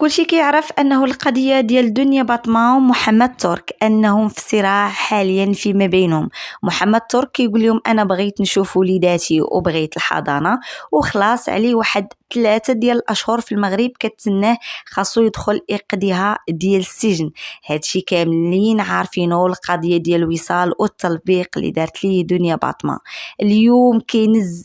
كلشي كيعرف أنه القضية ديال دنيا باطمة ومحمد ترك أنهم في صراع حاليا فيما بينهم. محمد ترك كيقول لهم أنا بغيت نشوف وليداتي وبغيت الحضانة وخلاص عليه واحد 3 ديال الأشهر في المغرب كتسناه خاصو يدخل يقضيها ديال السجن. هادشي كاملين عارفينه. القضية ديال الوصال والتطبيق اللي دارت ليه دنيا باطمة اليوم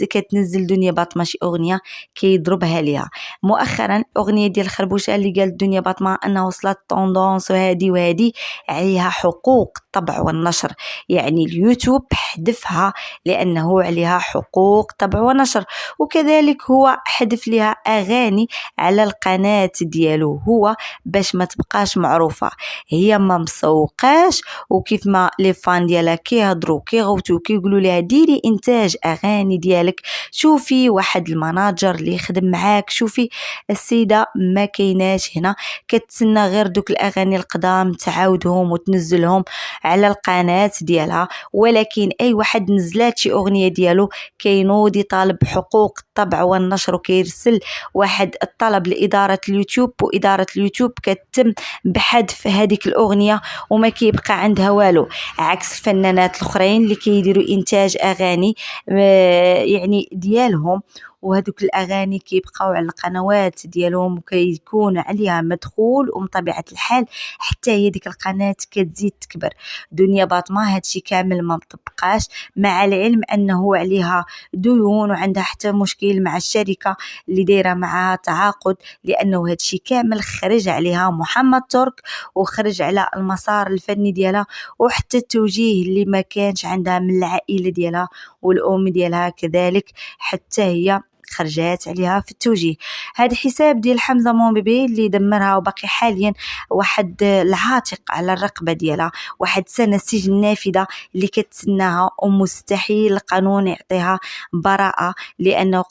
كتنزل دنيا باطمة شي أغنية كيضربها ليها مؤخرا. أغنية ديال الخربوشة اللي قالت دنيا باطمة أنها وصلت طوندونس وهادي عليها حقوق الطبع والنشر، يعني اليوتيوب حذفها لأنه عليها حقوق طبع ونشر، وكذلك هو حذف لها أغاني على القناة ديالو هو باش ما تبقاش معروفة. هي ما مسوقاش، وكيف ما لي فان ديالها كيهضروا كيغوتوا كيقولوا لها ديري انتاج اغاني ديالك، شوفي واحد المناجر اللي يخدم معاك، شوفي السيده ما كايناش هنا، كتسنى غير دوك الاغاني القدام تعاودهم وتنزلهم على القناه ديالها. ولكن اي واحد نزلات شي اغنيه ديالو كينوض يطالب بحقوق الطبع والنشر وكيرسل واحد الطلب لاداره اليوتيوب، واداره اليوتيوب كتم بحذف هذيك الاغنيه وما كيبقى عندها والو، عكس الفنانات الاخرين اللي كيديروا انتاج اغاني يعني ديالهم، وهذوك الاغاني كيبقاو على القنوات ديالهم وكيكون عليها مدخول، ومن طبيعه الحال حتى هي ديك القناه كتزيد تكبر. دنيا باطمه هادشي كامل ما مطبقاش، مع العلم انه عليها ديون وعندها حتى مشكل مع الشركه اللي دايره معها تعاقد، لانه هادشي كامل خرج عليها محمد ترك وخرج على المسار الفني ديالها، وحتى التوجيه اللي ما كانش عندها من العائله ديالها والام ديالها كذلك حتى هي خرجات عليها في التوجيه. هذا حساب ديال حمزه مومبيبي اللي دمرها وباقي حاليا واحد العاتق على الرقبه ديالها، واحد سنه سجن نافذه اللي كتسناها، ومستحيل القانون يعطيها براءه، لانه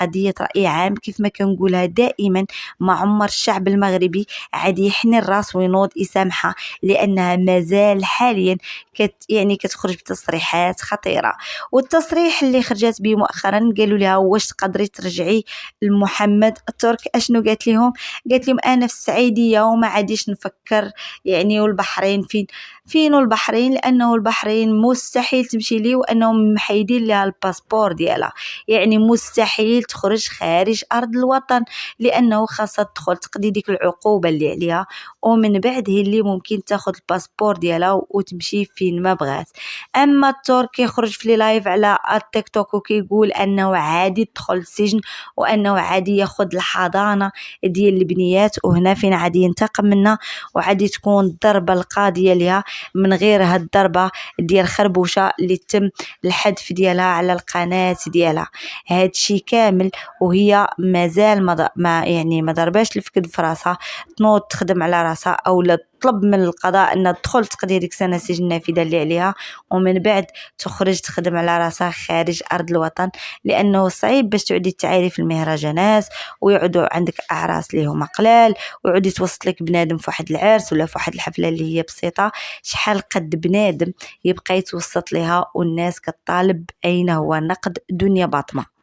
قضيه راي عام كيف ما كنقولها دائما. ما عمر الشعب المغربي عادي يحني الراس وينوض يسامحها، لانها مازال حاليا كتخرج بتصريحات خطيره. والتصريح اللي خرجت به مؤخرا قالوا لها واش تقدري ترجعي لمحمد الترك، اشنو قالت لهم انا في السعيديه وما عاديش نفكر، والبحرين فين البحرين، لانه البحرين مستحيل تمشي ليه، وانهم محيدين لها الباسبور ديالها، يعني مستحيل تخرج خارج ارض الوطن، لانه خاصها تدخل تقضي ديك العقوبه اللي عليها، ومن بعد هي اللي ممكن تاخذ الباسبور ديالها وتمشي فين ما بغات. اما الترك يخرج في لايف على التيك توك وكيقول انه عادي تدخل السجن، وانه عادي ياخذ الحضانه ديال البنيات، وهنا فين عادي ينتقم منها، وعادي تكون الضربه القاضيه ليها من غير هاد الضربه ديال خربوشه اللي تم الحذف ديالها على القناه ديالها. هادشي كامل وهي مازال ما ضرباش الفكد في راسها، تنوض تخدم على راسها، او لا تطلب من القضاء انها تدخل تقضي ديك سنه سجن نافذه اللي عليها، ومن بعد تخرج تخدم على راسها خارج ارض الوطن، لانه صعيب باش تعودي تعايري في المهرجانات ويعودوا عندك اعراس ليهم قلال، ويعود يتوسط لك بنادم في واحد العرس ولا في واحد الحفله اللي هي بسيطه، شحال قد بنادم يبقى يتوسط ليها والناس كطالب اين هو نقد دنيا باطمه.